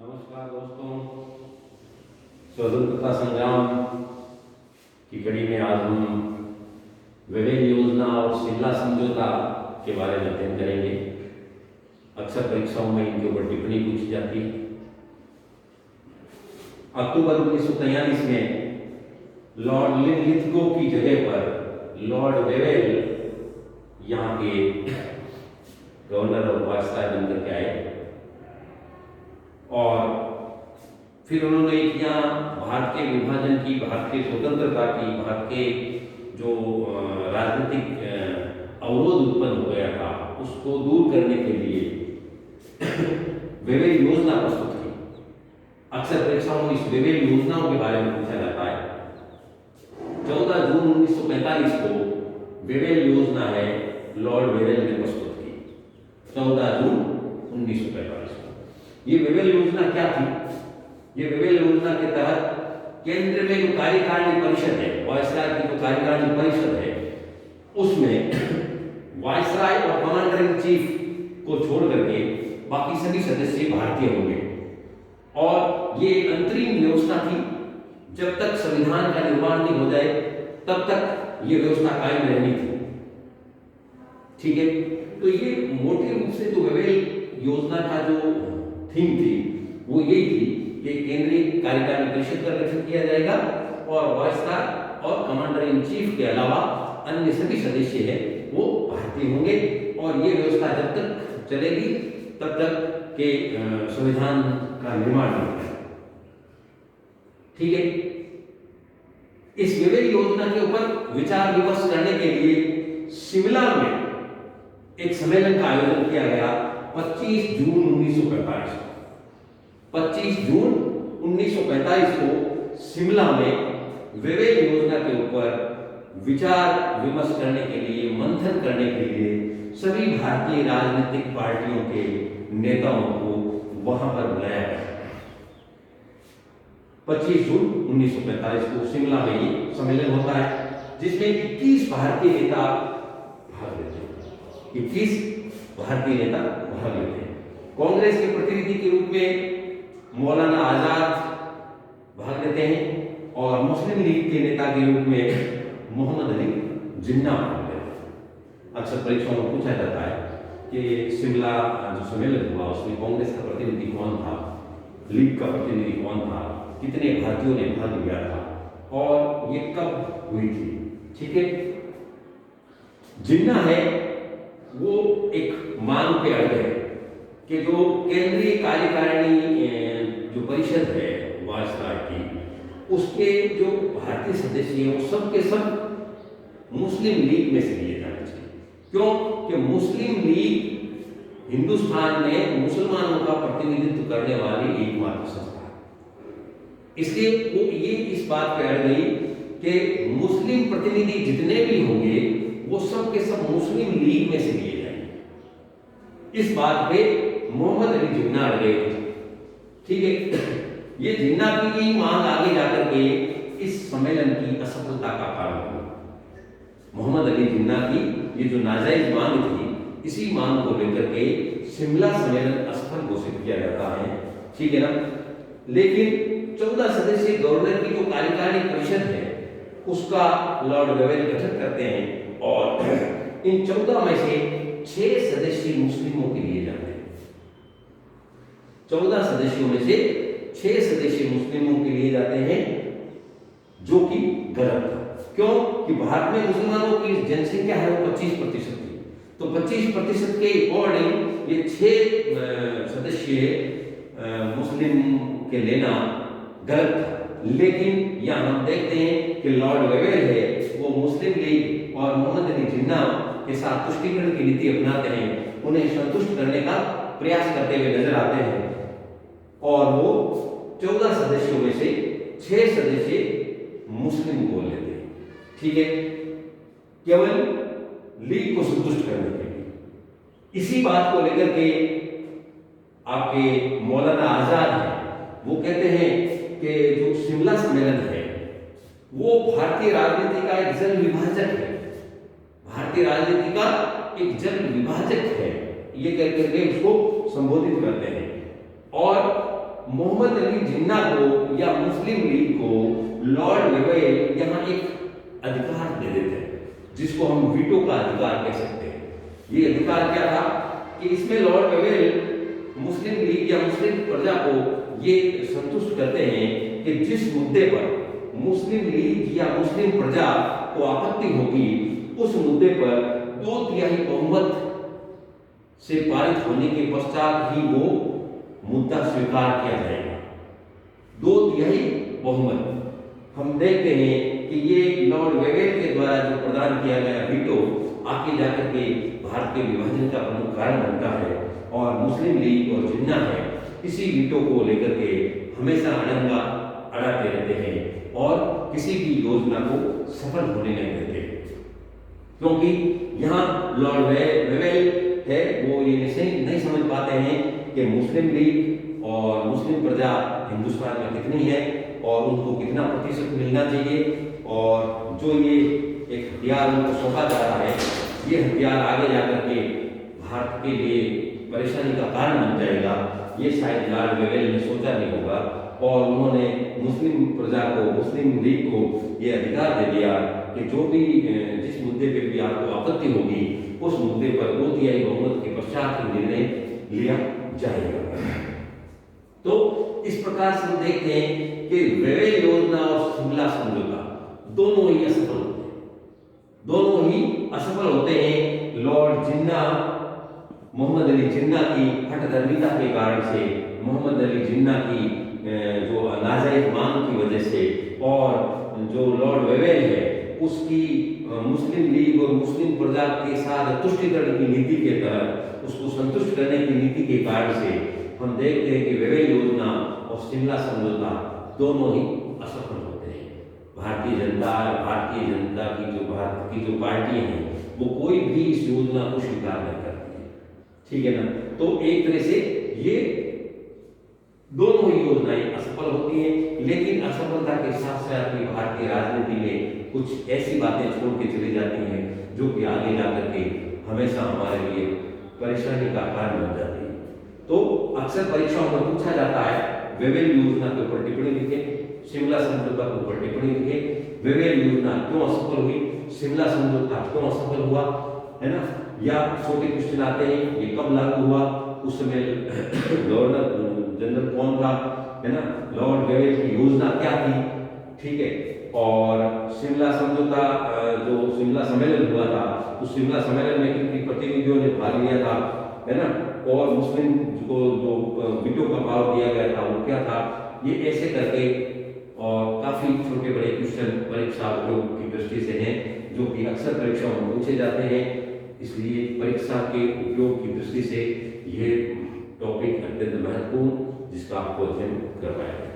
नमस्कार दोस्तों, स्वतंत्रता संग्राम की कड़ी में आज हम विवेक योजना और शिमला समझौता के बारे में अध्ययन करेंगे। अक्सर परीक्षाओं में इनके ऊपर टिप्पणी पूछी जाती है। अक्टूबर 1943 में लॉर्ड लिथगो की जगह पर लॉर्ड वेवेल यहाँ के गवर्नर और वायसराय बनकर के आए और फिर उन्होंने यहाँ भारत के विभाजन की, भारत के स्वतंत्रता की, भारत के जो राजनीतिक अवरोध उत्पन्न हो गया था उसको दूर करने के लिए वेवेल योजना प्रस्तुत की। अक्सर परीक्षाओं में इस वेवेल योजनाओं के बारे में पूछा जाता है। 14 जून 1945 को वेवेल योजना है लॉर्ड वेवेल ने प्रस्तुत की। 14 जून 1945 को ये वेवेल योजना क्या थी? ये वेवेल योजना के तहत केंद्र में जो कार्यकारिणी परिषद है, वायसराय की जो कार्यकारिणी परिषद है, उसमें वायसराय और कमांडर इन चीफ को छोड़ करके बाकी सभी सदस्य भारतीय होंगे और ये एक अंतरिम व्यवस्था थी। जब तक संविधान का निर्माण नहीं हो जाए तब तक ये व्यवस्था कायम रहनी थी। ठीक है, तो ये मोटे रूप से जो वेवेल योजना का जो थीम थी वो यही थी कि केंद्रीय कार्यकारिणी परिषद का गठन किया जाएगा और वायसराय और कमांडर इन चीफ के अलावा अन्य सभी सदस्य हैं वो भारतीय होंगे और ये व्यवस्था जब तक चलेगी तब तक के संविधान का निर्माण होगा। ठीक है, इस वेवेल योजना के ऊपर विचार विमर्श करने के लिए शिमला में एक सम्मेलन का आयोजन किया गया 25 जून 1945 को। 25 जून 1945 को शिमला में वेवेल योजना के ऊपर विचार विमर्श करने के लिए, मंथन करने के लिए सभी भारतीय राजनीतिक पार्टियों के नेताओं को वहां पर बुलाया गया। 25 जून 1945 को शिमला में ये सम्मेलन होता है जिसमें 21 भारतीय नेता भाग लेते हैं। 21 भारतीय नेता भाग लेते हैं। कांग्रेस के प्रतिनिधि के रूप में मौलाना आजाद भाग लेते हैं और मुस्लिम लीग के नेता के रूप में मोहम्मद अली जिन्ना भाग लेते हैं। अक्सर परीक्षाओं में पूछा जाता है कि शिमला जो सम्मेलन हुआ उसमें कांग्रेस का प्रतिनिधि कौन था, लीग का प्रतिनिधि कौन था, कितने भारतीयों ने भाग लिया था और ये कब हुई थी। ठीक है, जिन्ना है वो एक मांग पे अड़ गए कि जो केंद्रीय कार्यकारिणी जो परिषद है वायसराय की, उसके जो भारतीय सदस्य हैं वो सब के सब मुस्लिम लीग में से लिए जाने चाहिए। क्यों? कि मुस्लिम लीग हिंदुस्तान में मुसलमानों का प्रतिनिधित्व करने वाली एकमात्र संस्था है। इसलिए वो ये इस बात पे अड़ गई कि मुस्लिम प्रतिनिधि जितने भी होंगे वो सब के सब मुस्लिम लीग में से लिए जाएंगे। इस बात पे मोहम्मद अली जिन्ना अड़ गए। ठीक है, ये जिन्ना की यही मांग आगे जाकर के इस सम्मेलन की असफलता का कारण हुआ। मोहम्मद अली जिन्ना की ये जो नाजायज मांग थी, इसी मांग को लेकर के शिमला सम्मेलन असफल घोषित किया जाता है। ठीक है ना, लेकिन 14 सदस्यीय गवर्नर की जो कार्यकारिणी परिषद है उसका लॉर्ड वेवेल गठन करते हैं और इन 14 में से 6 सदस्य मुस्लिमों के लिए जाते हैं। 14 सदस्यों में से 6 सदस्य मुस्लिमों के लिए जाते हैं, जो कि गलत था। क्यों? कि भारत में मुसलमानों की जनसंख्या है वो 25% थी, तो 25% के अकॉर्डिंग ये 6 सदस्य मुस्लिम के लेना गलत था। लेकिन यहां हम देखते हैं कि लॉर्ड वेवेल है वो मुस्लिम लीग और मोहम्मद अली जिन्ना के साथ तुष्टीकरण की नीति अपनाते हैं, उन्हें संतुष्ट करने का प्रयास करते हुए नजर आते हैं और वो 14 सदस्यों में से 6 सदस्य मुस्लिम बोल लेते हैं। ठीक है, केवल लीग को संतुष्ट करने के लिए। इसी बात को लेकर के आपके मौलाना आजाद है वो कहते हैं कि जो शिमला सम्मेलन है वो भारतीय राजनीति का एक जल विभाजक है, भारतीय राजनीति का एक जल विभाजक है, ये कहकर के उसको संबोधित करते हैं। और मोहम्मद अली जिन्ना को या मुस्लिम लीग को लॉर्ड वेवेल यहाँ एक अधिकार दे देते हैं, जिसको हम वीटो का अधिकार कह सकते हैं। ये अधिकार क्या था कि इसमें लॉर्ड वेवेल मुस्लिम लीग या मुस्लिम प्रजा को ये संतुष्ट करते हैं कि जिस मुद्दे पर मुस्लिम लीग या मुस्लिम प्रजा को आपत्ति होगी, उस मुद्दे पर 2/3 बहुमत से पारित होने के पश्चात ही वो मुद्दा स्वीकार किया जाएगा। 2/3 बहुमत। हम देखते हैं कि ये लॉर्ड वेवेल के द्वारा जो प्रदान किया गया वीटो आगे जाकर के भारत के विभाजन का प्रमुख कारण बनता है, और मुस्लिम लीग और जिन्ना है इसी वीटो को लेकर के हमेशा अड़ंगा अड़ाते रहते हैं और किसी भी योजना को सफल होने नहीं देते, क्योंकि यहाँ लॉर्ड वेवेल है वो ये नहीं समझ पाते हैं कि मुस्लिम लीग और मुस्लिम प्रजा हिंदुस्तान में कितनी है और उनको कितना प्रतिशत मिलना चाहिए, और जो ये एक हथियार उनको सौंपा जा रहा है, ये हथियार आगे जाकर के भारत के लिए परेशानी का कारण बन जाएगा, ये शायद लॉर्ड वेवेल ने सोचा नहीं होगा। और उन्होंने मुस्लिम प्रजा को, मुस्लिम लीग को ये अधिकार दे दिया कि जो भी जिस मुद्दे पे भी आपको आपत्ति होगी, उस मुद्दे पर 2/3 बहुमत के पश्चात ही निर्णय लिया जाएगा। तो इस प्रकार से हम देखते हैं कि वेवेल योजना और शिमला समझौता दोनों ही असफल होते हैं, दोनों ही असफल होते हैं। लॉर्ड जिन्ना, मोहम्मद अली जिन्ना की हठधर्मिता के कारण से, मोहम्मद अली जिन्ना की जो नाजायज मांग की वजह से, और जो लॉर्ड वेवेल है उसकी मुस्लिम लीग और मुस्लिम प्रजा के साथ तुष्टिकरण की नीति के तहत उसको संतुष्ट करने की नीति के कारण से हम देखते हैं कि वेवेल योजना और शिमला समझौता दोनों ही असफल होते हैं। भारतीय जनता की जो पार्टी है वो कोई भी इस योजना को स्वीकार नहीं करती है, ठीक है ना। तो एक तरह से ये दोनों ही योजनाएं असफल होती हैं, लेकिन असफलता के साथ साथ ही भारतीय राजनीति में कुछ ऐसी बातें छोड़ के चली जाती हैं जो कि आगे जाकर के हमेशा हमारे लिए परेशानी का कारण बन जाती है। तो अक्सर परीक्षाओं में पूछा जाता है वेवेल योजना के ऊपर टिप्पणी लिखें, शिमला समझौता के ऊपर टिप्पणी लिखें, वेवेल योजना क्यों असफल हुई, शिमला समझौता क्यों असफल हुआ, है ना। या छोटे क्वेश्चन आते हैं ये कब लागू हुआ, उस समय गवर्नर जनरल कौन था, है ना, लॉर्ड वेवेल की योजना क्या थी, ठीक है। और शिमला समझौता जो शिमला सम्मेलन हुआ था, उस शिमला सम्मेलन में कितने प्रतिनिधियों ने भाग लिया था, है ना, और मुस्लिम को जो वीटो का पावर दिया गया था वो क्या था, ये ऐसे करके और काफी छोटे बड़े क्वेश्चन परीक्षा उपयोग की दृष्टि से हैं जो कि अक्सर परीक्षाओं में पूछे जाते हैं। इसलिए परीक्षा के उपयोग की दृष्टि से ये टॉपिक अत्यंत महत्वपूर्ण जिसका आपको अध्ययन करवाया है।